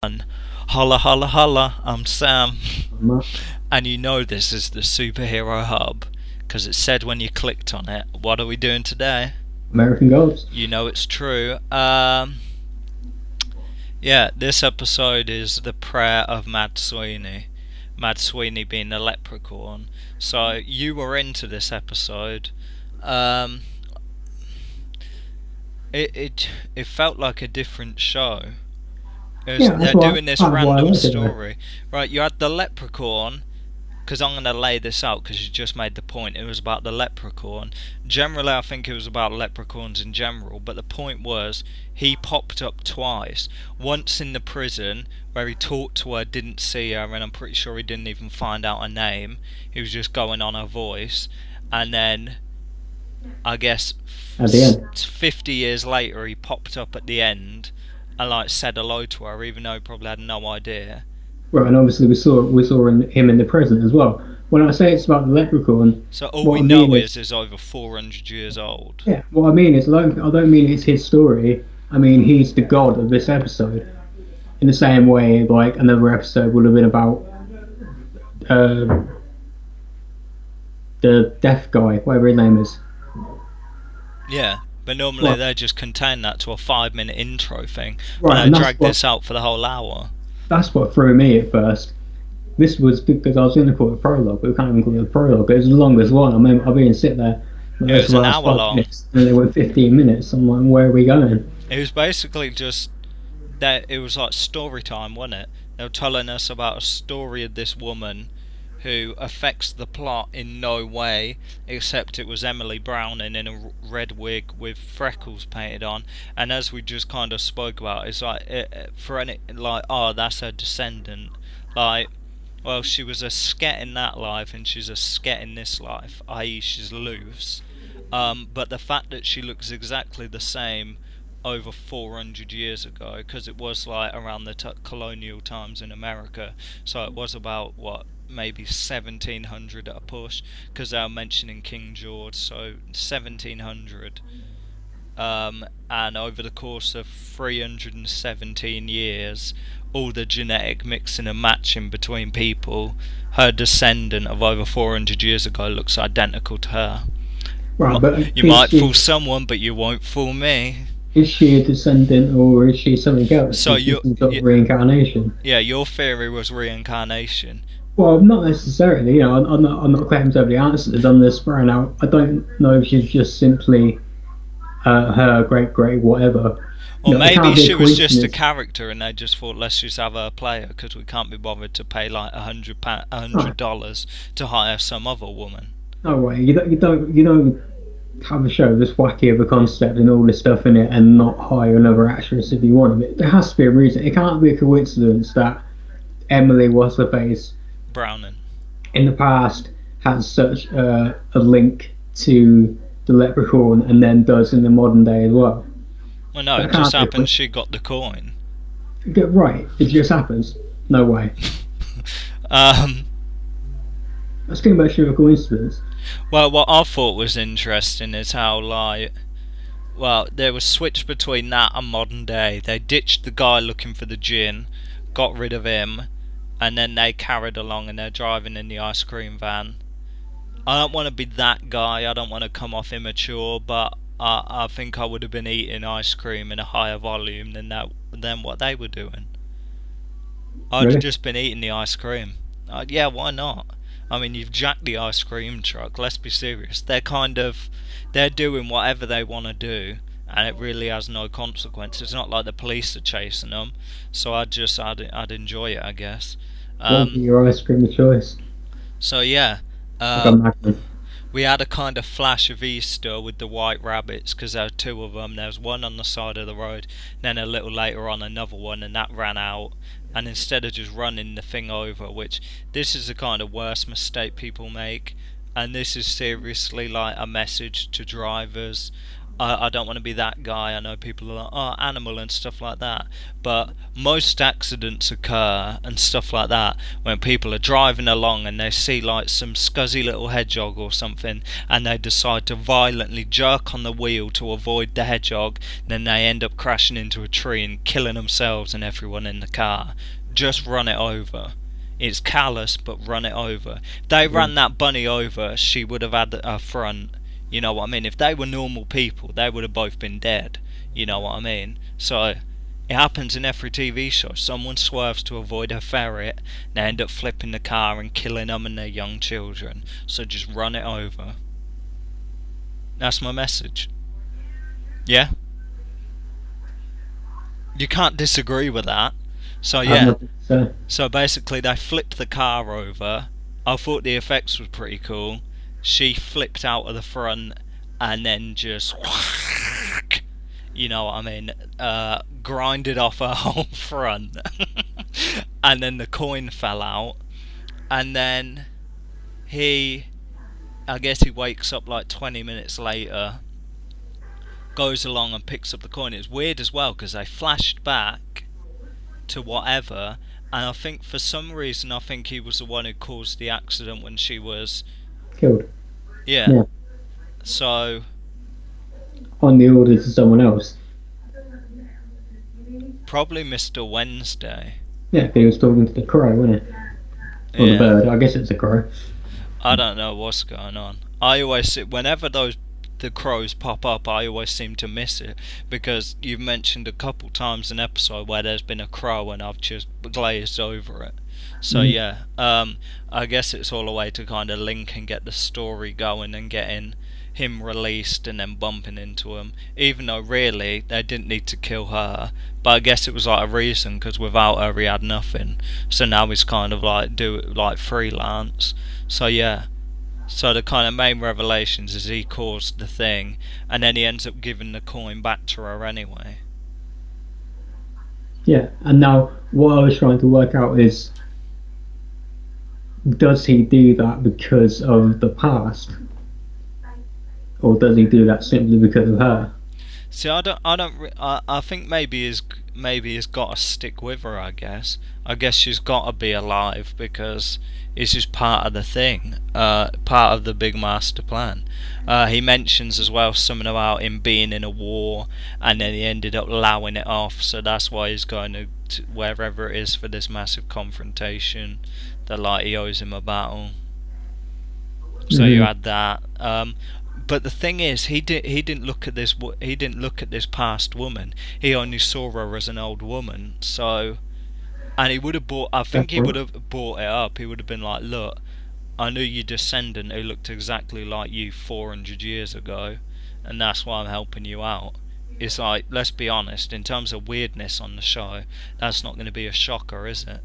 And holla holla holla, I'm Sam. Matt. And you know this is the superhero hub, because it said when you clicked on it, what are we doing today? American Ghost. You know it's true. Yeah, this episode is the prayer of Mad Sweeney. Mad Sweeney being the leprechaun. So you were into this episode. Um, it felt like a different show. Yeah, They're that's why doing this kind of why I random like it though. story. Right, you had the leprechaun, because I'm going to lay this out because you just made the point. It was about the leprechaun. Generally, I think it was about leprechauns in general, but the point was he popped up twice. Once in the prison, where he talked to her, didn't see her, and I'm pretty sure he didn't even find out her name. He was just going on her voice. And then, I guess, At the end, 50 years later, he popped up at the end and like said hello to her, even though he probably had no idea. right, and obviously we saw him in the present as well. When I say it's about the leprechaun, So all what we I know mean is, is over 400 years old. yeah, what I mean is, I don't mean it's his story. I mean he's the god of this episode. In the same way, like another episode would have been about uh, the deaf guy, whatever his name is. Yeah, but normally Right, they just contain that to a 5 minute intro thing. When right, they and that's drag what this out for the whole hour. that's what threw me at first. This was because I was going to call it a prologue, but we can't even call it a prologue. It was the longest one. I mean, I've been sit there It most was of the an last hour five long. minutes, and they went 15 minutes. I'm like, where are we going? It was basically just that it was like story time, wasn't it? They were telling us about a story of this woman who affects the plot in no way, except it was Emily Browning in a red wig with freckles painted on. And as we just kind of spoke about, it's like for any like, oh, that's her descendant. Like, well, she was a sket in that life, and she's a sket in this life, i.e., she's loose. But the fact that she looks exactly the same over 400 years ago, because it was like around the colonial times in America, so it was about what, maybe 1700 at a push, because they were mentioning King George, so 1700. And over the course of 317 years, all the genetic mixing and matching between people, her descendant of over 400 years ago looks identical to her. Right, but You might fool someone, but you won't fool me. is she a descendant or is she something else? So Is she you, some sort of reincarnation? yeah, your theory was reincarnation. Well, not necessarily. You know, I'm not claiming to have the answers on this right now. I don't know if she's just simply her great great whatever. Or You know, it maybe can't be a she was just a coincidence. character, and they just thought, let's just have her play her because we can't be bothered to pay like Right. $100 to hire some other woman. No way. You don't have a show this wacky of a concept and all this stuff in it and not hire another actress if you want it. There has to be a reason. It can't be a coincidence that Emily what's her face Browning. in the past has such a link to the leprechaun and then does in the modern day as well. Well, no, That it just can't be a happens coincidence. she got the coin. Get right. It just happens. No way. um, I was thinking about sheer coincidence. well, what I thought was interesting is how, like, well, there was switch between that and modern day. They ditched the guy looking for the gin, got rid of him, and then they carried along and they're driving in the ice cream van. I don't want to be that guy. I don't want to come off immature, but I think I would have been eating ice cream in a higher volume than what they were doing. I'd have Really? just been eating the ice cream. Yeah, why not? I mean, you've jacked the ice cream truck. Let's be serious. They're doing whatever they want to do, and it really has no consequence. It's not like the police are chasing them. So I'd enjoy it, I guess. What would be Um, your ice cream of choice? so yeah, Like a uh, magnum. we had a kind of flash of Easter with the white rabbits because there were two of them. There was one on the side of the road, then a little later on another one, and that ran out. And instead of just running the thing over, which this is the kind of worst mistake people make, and this is seriously like a message to drivers. I don't want to be that guy. I know people are like, oh, animal and stuff like that. But most accidents occur and stuff like that when people are driving along and they see like some scuzzy little hedgehog or something, and they decide to violently jerk on the wheel to avoid the hedgehog. Then they end up crashing into a tree and killing themselves and everyone in the car. Just run it over. It's callous, but run it over. If they Yeah. ran that bunny over, she would have had a front. You know what I mean? If they were normal people, they would have both been dead. You know what I mean? So it happens in every TV show. Someone swerves to avoid a ferret, they end up flipping the car and killing them and their young children. So just run it over. That's my message. Yeah? You can't disagree with that. So I have yeah. nothing to say. So basically they flipped the car over. I thought the effects was pretty cool. She flipped out of the front and then just you know what I mean, grinded off her whole front. And then the coin fell out, and then I guess he wakes up like 20 minutes later, goes along and picks up the coin. It's weird as well because they flashed back to whatever, and I think for some reason I think he was the one who caused the accident when she was, Killed. yeah. Yeah. So On the orders of someone else. probably Mr. Wednesday. Yeah, 'cause he was talking to the crow, wasn't it? Or the Yeah, bird. I guess it's a crow. I don't know what's going on. I always whenever the crows pop up, I always seem to miss it because you've mentioned a couple times an episode where there's been a crow and I've just glazed over it. So Mhm. yeah, I guess it's all a way to kind of link and get the story going and getting him released and then bumping into him. Even though really they didn't need to kill her, but I guess it was like a reason because without her he had nothing. So now he's kind of like do it like freelance. So yeah. So the kind of main revelations is he caused the thing, and then he ends up giving the coin back to her anyway. Yeah, and now what I was trying to work out is, does he do that because of the past, or does he do that simply because of her? See, I think maybe he's got to stick with her. I guess she's got to be alive because it's just part of the thing, part of the big master plan. He mentions as well something about him being in a war, and then he ended up allowing it off. So that's why he's going to wherever it is for this massive confrontation. That like he owes him a battle. So you Mhm. had that. But the thing is, he didn't look at this past woman. He only saw her as an old woman. So, and he would have bought. I think That's he right. would have bought it up. He would have been like, "Look, I knew your descendant who looked exactly like you 400 years ago, and that's why I'm helping you out." It's like, let's be honest. In terms of weirdness on the show, that's not going to be a shocker, is it?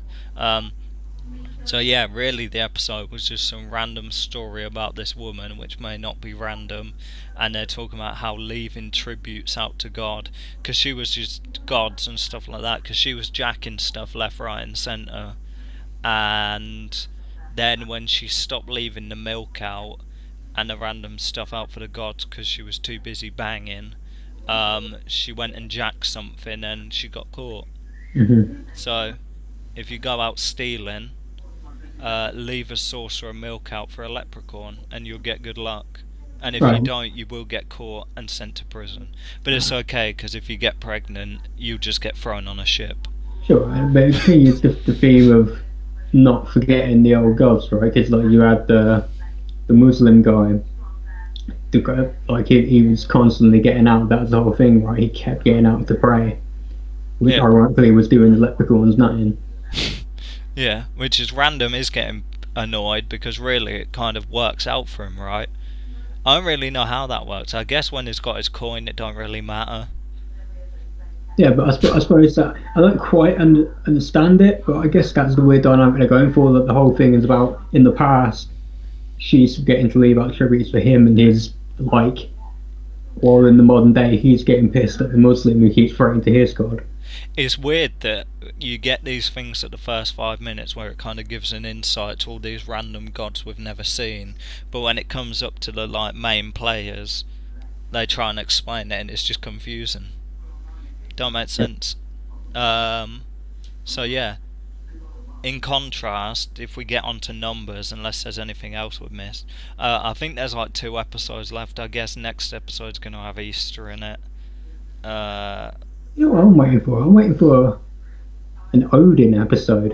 So yeah, really the episode was just some random story about this woman, which may not be random, and they're talking about how leaving tributes out to God, because she was just gods and stuff like that, because she was jacking stuff left, right and centre, and then when she stopped leaving the milk out and the random stuff out for the gods because she was too busy banging, she went and jacked something and she got caught. Mhm. So if you go out stealing, leave a saucer of milk out for a leprechaun and you'll get good luck. And if you Right. don't, you will get caught and sent to prison. But it's okay because if you get pregnant, you just get thrown on a ship. Sure, but it continues the theme of not forgetting the old gods, right? Because like you had the Muslim guy, like he was constantly getting out. That was the whole thing, right? He kept getting out to pray, which Yeah, ironically was doing the leprechaun's nothing. yeah. Which is random. Is getting annoyed because really it kind of works out for him, right? I don't really know how that works. I guess when he's got his coin, it don't really matter. Yeah, but I suppose that I don't quite understand it, but I guess that's the weird dynamic they're going for. That the whole thing is about in the past, she's getting to leave out tributes for him and his like, or in the modern day, he's getting pissed at the Muslim who keeps praying to his god. It's weird that you get these things at the first 5 minutes where it kind of gives an insight to all these random gods we've never seen, but when it comes up to the like main players, they try and explain it and it's just confusing. Don't make Yeah. sense. So yeah. In contrast, if we get onto numbers, unless there's anything else we've missed, I think there's like 2 episodes left. I guess next episode's gonna have Easter in it. Uh, You know what I'm waiting for? I'm waiting for an Odin episode.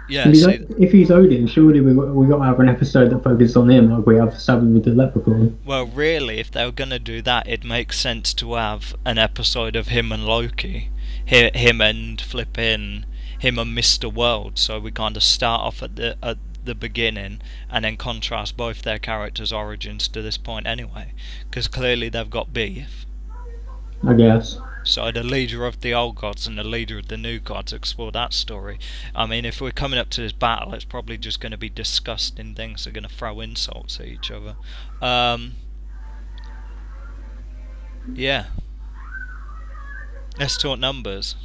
yeah. See, If he's Odin, surely we got to have an episode that focuses on him, like we have Sabbath with the leprechaun. well, really, if they were gonna do that, it makes sense to have an episode of him and Loki, him and flipping him and Mr. World. So we kind of start off at the beginning and then contrast both their characters' origins to this point anyway, because clearly they've got beef. I guess. So the leader of the old gods and the leader of the new gods explore that story. I mean, if we're coming up to this battle, it's probably just going to be disgusting things. They're going to throw insults at each other. Yeah. Let's talk numbers.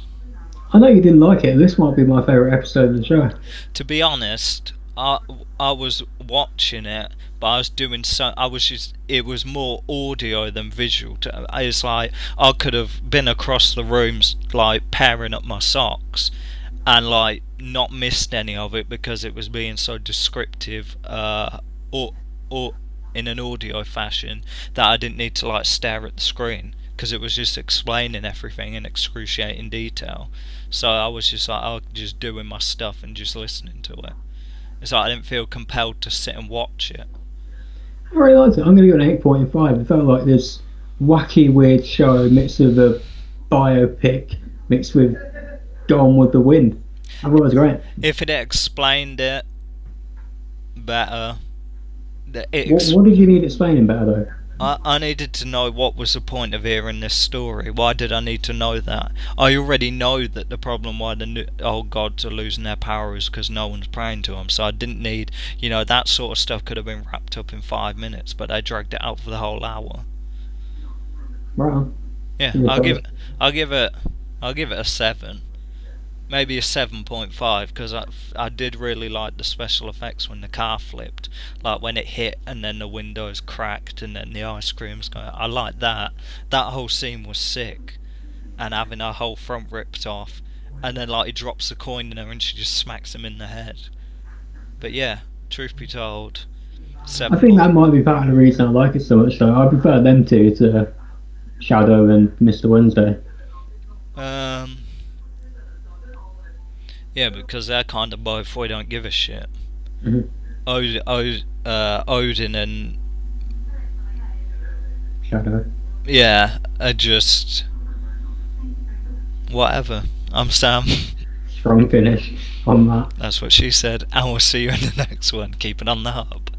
I know you didn't like it. This might be my favourite episode of the show. To be honest, I was watching it, but I was doing so. I was just. It was more audio than visual. It's like I could have been across the rooms, like pairing up my socks, and like not missed any of it because it was being so descriptive, or in an audio fashion that I didn't need to like stare at the screen because it was just explaining everything in excruciating detail. So I was just like, I was just doing my stuff and just listening to it. It's like I didn't feel compelled to sit and watch it. I really liked it. I'm going to give it an 8.5. It felt like this wacky, weird show mixed with a biopic, mixed with Gone with the Wind. I thought it was great. If it explained it better, What did you need explaining better, though? I needed to know what was the point of hearing this story. Why did I need to know that? I already know that the problem why the old gods are losing their power is because no one's praying to them. So I didn't need, that sort of stuff could have been wrapped up in 5 minutes, but they dragged it out for the whole hour. Right. Yeah, Yeah, I'll give it a 7. Maybe a 7.5 because I did really like the special effects when the car flipped, like when it hit and then the windows cracked and then the ice cream's going. I like that. That whole scene was sick, and having her whole front ripped off, and then like he drops a coin in her and she just smacks him in the head. But yeah, truth be told, I think that might be part of the reason I like it so much, though. I prefer them two to Shadow and Mr. Wednesday. Yeah, because they're kind of both we don't give a shit. Mm-hmm. Odin and Shadow. yeah, are just whatever. I'm Sam. Strong finish on that. That's what she said. And we'll see you in the next one. Keep it on the hub.